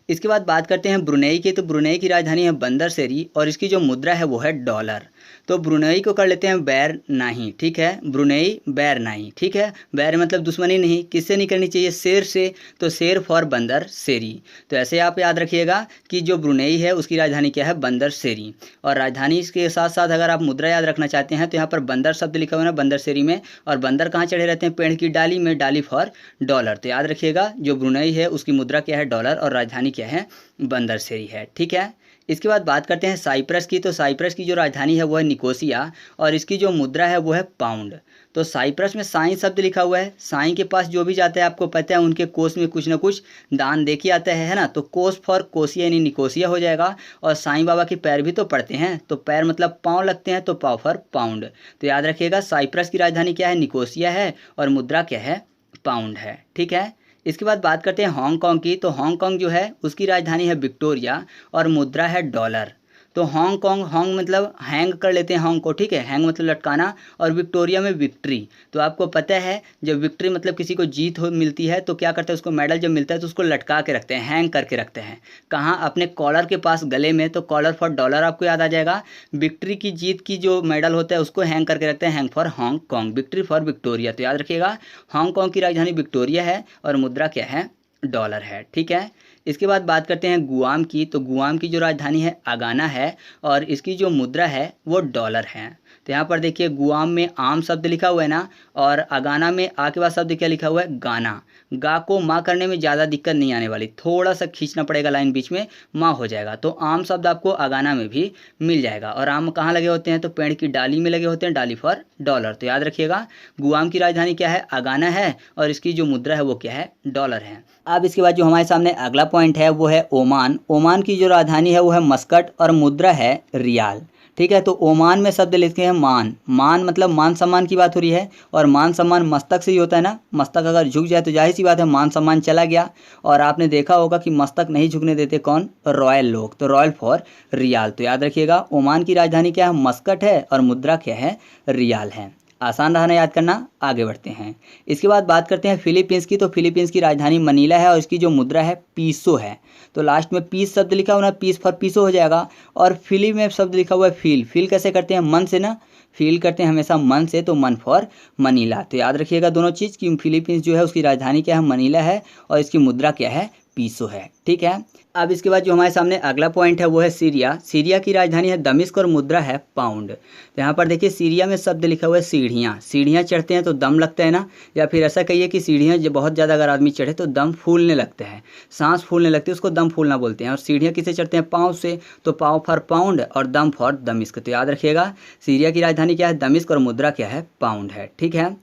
इसके बाद बात करते हैं ब्रुनेई की। तो ब्रुनेई की राजधानी है बंदरसेरी और इसकी जो मुद्रा है वो है डॉलर। तो ब्रुनेई को कर लेते हैं बैर नाही। ठीक है, ब्रुनेई बैर नाही। ठीक है, बैर मतलब दुश्मनी नहीं, किससे नहीं करनी चाहिए, शेर से, तो शेर फॉर बंदर सेरी। तो ऐसे आप याद रखिएगा कि जो ब्रुनेई है उसकी राजधानी क्या है, बंदर सेरी। और राजधानी के साथ साथ अगर आप मुद्रा याद रखना चाहते हैं तो यहाँ पर बंदर शब्द लिखा हुआ है बंदर सेरी में, और बंदर कहाँ चढ़े रहते हैं, पेड़ की डाली में, डाली फॉर डॉलर। तो याद रखिएगा जो ब्रुनेई है उसकी मुद्रा क्या है, डॉलर, और राजधानी क्या है, बंदर सेरी है। ठीक है। इसके बाद बात करते हैं साइप्रस की। तो साइप्रस की जो राजधानी है वो है निकोसिया और इसकी जो मुद्रा है वो है पाउंड। तो साइप्रस में साई शब्द लिखा हुआ है। साई के पास जो भी जाता है आपको पता है उनके कोस में कुछ ना कुछ दान दे के आता है ना, तो कोस फॉर कोसिया यानी निकोसिया हो जाएगा। और साईं बाबा के पैर भी तो पड़ते हैं, तो पैर मतलब पाँव लगते हैं, तो पाँव फॉर पाउंड। तो याद रखिएगा साइप्रस की राजधानी क्या है, निकोसिया है, और मुद्रा क्या है, पाउंड है। ठीक है। इसके बाद बात करते हैं हांगकांग की। तो हांगकांग जो है उसकी राजधानी है विक्टोरिया और मुद्रा है डॉलर। तो हांगकांग, हांग मतलब हैंग कर लेते हैं हांग को। ठीक है, हैंग मतलब लटकाना, और विक्टोरिया में विक्ट्री। तो आपको पता है जब विक्ट्री मतलब किसी को जीत हो मिलती है तो क्या करते हैं, उसको मेडल जब मिलता है तो उसको लटका के रखते हैं, हैंग करके रखते हैं। कहाँ, अपने कॉलर के पास, गले में। तो कॉलर फॉर डॉलर आपको याद आ जाएगा। विक्ट्री की जीत की जो मेडल होता है उसको हैंग करके रखते हैं, hang for Hong Kong, victory for Victoria. तो याद रखिएगा हांगकांग की राजधानी विक्टोरिया है और मुद्रा क्या है, डॉलर है। ठीक है। इसके बाद बात करते हैं गुआम की। तो गुआम की जो राजधानी है अगाना है और इसकी जो मुद्रा है वो डॉलर है। तो यहाँ पर देखिए गुआम में आम शब्द लिखा हुआ है ना, और अगाना में आ के बाद शब्द क्या लिखा हुआ है, गाना। गा को माँ करने में ज़्यादा दिक्कत नहीं आने वाली, थोड़ा सा खींचना पड़ेगा लाइन बीच में, माँ हो जाएगा। तो आम शब्द आपको अगाना में भी मिल जाएगा। और आम कहाँ लगे होते हैं, तो पेड़ की डाली में लगे होते हैं, डाली फॉर डॉलर। तो याद रखिएगा गुआम की राजधानी क्या है, अगाना है, और इसकी जो मुद्रा है वो क्या है, डॉलर है। अब इसके बाद जो हमारे सामने अगला पॉइंट है वो है ओमान। ओमान की जो राजधानी है वो है मस्कट और मुद्रा है रियाल। ठीक है। तो ओमान में शब्द लिखते हैं मान, मान मतलब मान सम्मान की बात हो रही है, और मान सम्मान मस्तक से ही होता है ना, मस्तक अगर झुक जाए तो जाहिर सी बात है मान सम्मान चला गया। और आपने देखा होगा कि मस्तक नहीं झुकने देते कौन, रॉयल लोग, तो रॉयल फॉर रियाल। तो याद रखिएगा ओमान की राजधानी क्या है, मस्कट है, और मुद्रा क्या है, रियाल है। आसान रहा ना याद करना। आगे बढ़ते हैं। इसके बाद बात करते हैं फिलीपींस की। तो फिलीपींस की राजधानी मनीला है और इसकी जो मुद्रा है पीसो है। तो लास्ट में पीस शब्द लिखा हुआ ना, पीस फॉर पीसो हो जाएगा। और फिली में शब्द लिखा हुआ है फील, फील कैसे करते हैं, मन से ना, फील करते हैं हमेशा मन से, तो मन फॉर मनीला। तो याद रखिएगा दोनों चीज़ कि फिलीपींस जो है उसकी राजधानी क्या है, मनीला है, और इसकी मुद्रा क्या है, पीसो है। ठीक है। अब इसके बाद जो हमारे सामने अगला पॉइंट है वो है सीरिया। सीरिया की राजधानी है दमिश्क और मुद्रा है पाउंड। तो यहाँ पर देखिए सीरिया में शब्द लिखा हुआ है सीढ़ियाँ। सीढ़ियाँ चढ़ते हैं तो दम लगता है ना, या फिर ऐसा कहिए कि सीढ़ियाँ जब बहुत ज़्यादा अगर आदमी चढ़े तो दम फूलने लगता है, सांस फूलने लगती है, उसको दम फूलना बोलते हैं। और सीढ़ियाँ किससे चढ़ते हैं, पाँव से, तो पाँव फॉर पाउंड और दम फॉर दमिश्क। तो याद रखिएगा सीरिया की राजधानी क्या है, दमिश्क, और मुद्रा क्या है, पाउंड है। ठीक है।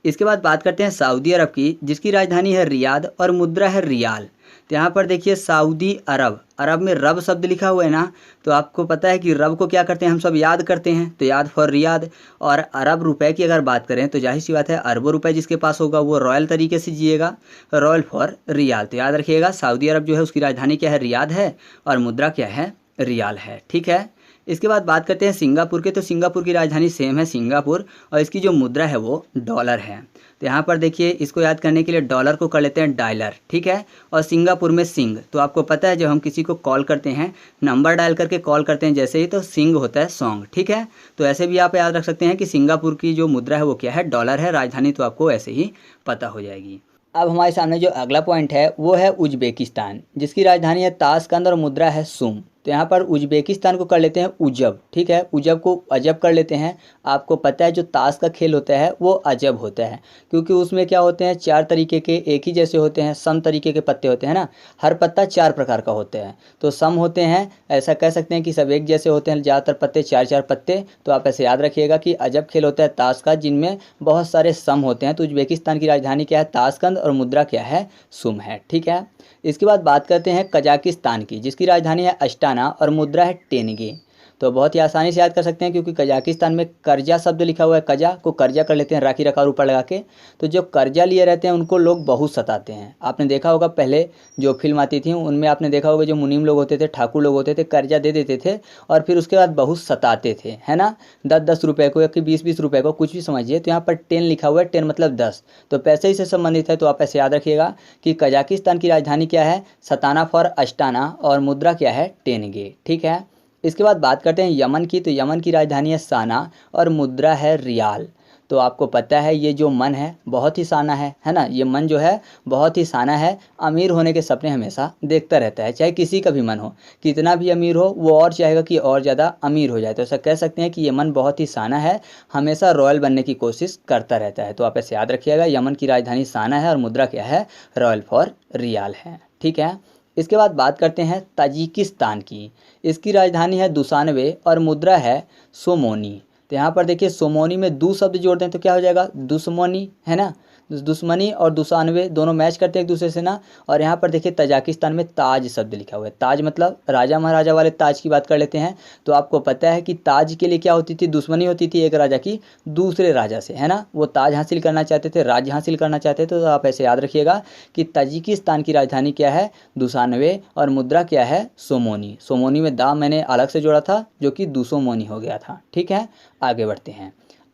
इसके बाद बात करते हैं सऊदी अरब की, जिसकी राजधानी है रियाद और मुद्रा है रियाल। तो यहाँ पर देखिए सऊदी अरब, अरब में रब शब्द लिखा हुआ है ना, तो आपको पता है कि रब को क्या करते हैं हम सब, याद करते हैं, तो याद फॉर रियाद। और अरब रुपए की अगर बात करें तो जाहिर सी बात है अरबों रुपए जिसके पास होगा वो रॉयल तरीके से जिएगा, रॉयल फॉर रियाल। तो याद रखिएगा सऊदी अरब जो है उसकी राजधानी क्या है, रियाद है, और मुद्रा क्या है, रियाल है। ठीक है। इसके बाद बात करते हैं सिंगापुर के। तो सिंगापुर की राजधानी सेम है, सिंगापुर, और इसकी जो मुद्रा है वो डॉलर है। तो यहाँ पर देखिए इसको याद करने के लिए डॉलर को कर लेते हैं डायलर। ठीक है। और सिंगापुर में सिंग, तो आपको पता है जब हम किसी को कॉल करते हैं, नंबर डायल करके कॉल करते हैं जैसे ही, तो सिंग होता है सॉन्ग। ठीक है। तो ऐसे भी आप याद रख सकते हैं कि सिंगापुर की जो मुद्रा है वो क्या है, डॉलर है, राजधानी तो आपको ऐसे ही पता हो जाएगी। अब हमारे सामने जो अगला पॉइंट है वो है उज्बेकिस्तान, जिसकी राजधानी है ताशकंद और मुद्रा है सुम। तो यहाँ पर उज्बेकिस्तान को कर लेते हैं उजब। ठीक है। उजब को अजब कर लेते हैं। आपको पता है जो ताश का खेल होता है वो अजब होता है, क्योंकि उसमें क्या होते हैं, 4 तरीके के एक ही जैसे होते हैं, सम तरीके के पत्ते होते हैं ना, हर पत्ता 4 प्रकार का होता है। तो सम होते हैं, ऐसा कह सकते हैं कि सब एक जैसे होते हैं, ज़्यादातर पत्ते 4-4 पत्ते। तो आप ऐसे याद रखिएगा कि अजब खेल होता है ताश का, जिनमें बहुत सारे सम होते हैं। तो उज्बेकिस्तान की राजधानी क्या है, ताशकंद, और मुद्रा क्या है, सुम है। ठीक है। इसके बाद बात करते हैं कजाकिस्तान की, जिसकी राजधानी है अस्टाना और मुद्रा है टेनगे। तो बहुत ही आसानी से याद कर सकते हैं, क्योंकि कजाकिस्तान में कर्जा शब्द लिखा हुआ है, कजा को कर्जा कर लेते हैं, राखी रखा और ऊपर लगा के। तो जो कर्जा लिए रहते हैं उनको लोग बहुत सताते हैं। आपने देखा होगा पहले जो फिल्म आती थी उनमें आपने देखा होगा जो मुनीम लोग होते थे, ठाकुर लोग होते थे, कर्जा दे देते थे और फिर उसके बाद बहुत सताते थे, है ना, 10-10 रुपये को या कि 20-20 रुपये को, कुछ भी समझिए। तो यहाँ पर 10 लिखा हुआ है, 10 मतलब 10, तो पैसे ही से संबंधित है। तो आप ऐसे याद रखिएगा कि कजाकिस्तान की राजधानी क्या है, सताना फॉर अस्टाना, और मुद्रा क्या है, टेनगे। ठीक है। इसके बाद बात करते हैं यमन की। तो यमन की राजधानी है साना और मुद्रा है रियाल। तो आपको पता है ये जो मन है बहुत ही साना है ना, ये मन जो है बहुत ही साना है, अमीर होने के सपने हमेशा देखता रहता है, चाहे किसी का भी मन हो, कितना भी अमीर हो वो और चाहेगा कि और ज़्यादा अमीर हो जाए। तो ऐसा कह सकते हैं कि ये मन बहुत ही साना है, हमेशा रॉयल बनने की कोशिश करता रहता है। तो आप ऐसे याद रखिएगा यमन की राजधानी साना है और मुद्रा क्या है, रॉयल फॉर रियाल है। ठीक है। इसके बाद बात करते हैं ताजिकिस्तान की। इसकी राजधानी है दुशानबे और मुद्रा है सोमोनी। तो यहाँ पर देखिए सोमोनी में दो शब्द जोड़ दें तो क्या हो जाएगा, दुश्मनी, है ना, दुश्मनी और दुशानबे दोनों मैच करते हैं एक दूसरे से ना। और यहाँ पर देखिए तजाकिस्तान में ताज शब्द लिखा हुआ है, ताज मतलब राजा महाराजा वाले ताज की बात कर लेते हैं। तो आपको पता है कि ताज के लिए क्या होती थी, दुश्मनी होती थी एक राजा की दूसरे राजा से, है ना, वो ताज हासिल करना चाहते थे, राज्य हासिल करना चाहते थे। तो आप ऐसे याद रखिएगा कि तजिकिस्तान की राजधानी क्या है, दुशानबे, और मुद्रा क्या है, सोमोनी। सोमोनी में दा मैंने अलग से जोड़ा था जो कि दुसोमोनी हो गया था। ठीक है। आगे बढ़ते हैं।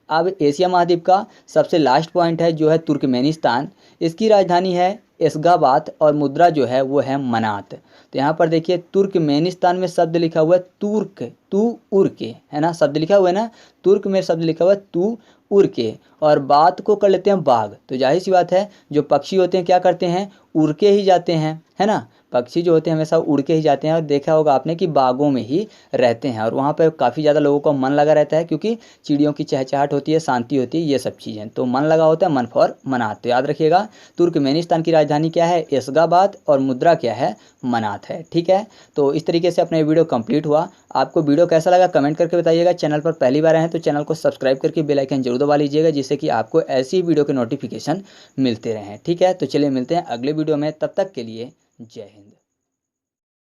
अब एशिया महाद्वीप का सबसे लास्ट पॉइंट है जो है तुर्कमेनिस्तान। इसकी राजधानी है एस्गाबाद और मुद्रा जो है वो है मनात। तो यहाँ पर देखिए तुर्कमेनिस्तान में शब्द लिखा हुआ है तुर्क, तू उर के, है ना, शब्द लिखा हुआ है ना, तुर्क में शब्द लिखा हुआ है तू उड़ के, और बात को कर लेते हैं बाघ। तो जाहिर सी बात है जो पक्षी होते हैं क्या करते हैं, उड़ के ही जाते हैं, है ना, पक्षी जो होते हैं हमेशा उड़ के ही जाते हैं। और देखा होगा आपने कि बागों में ही रहते हैं और वहाँ पर काफ़ी ज़्यादा लोगों का मन लगा रहता है, क्योंकि चिड़ियों की चहचहाट होती है, शांति होती है, ये सब चीज़ें, तो मन लगा होता है, मन फॉर मनात। तो याद रखिएगा तुर्कमेनिस्तान की राजधानी क्या है, एस्गाबाद, और मुद्रा क्या है, मनात है। ठीक है। तो इस तरीके से अपना वीडियो कंप्लीट हुआ। आपको वीडियो कैसा लगा कमेंट करके बताइएगा। चैनल पर पहली बार आए हैं तो चैनल को सब्सक्राइब करके बेल आइकन जरूर दबा लीजिएगा, जिससे कि आपको ऐसी वीडियो के नोटिफिकेशन मिलते रहें। ठीक है। तो चलिए मिलते हैं अगले वीडियो में, तब तक के लिए जय हिंद।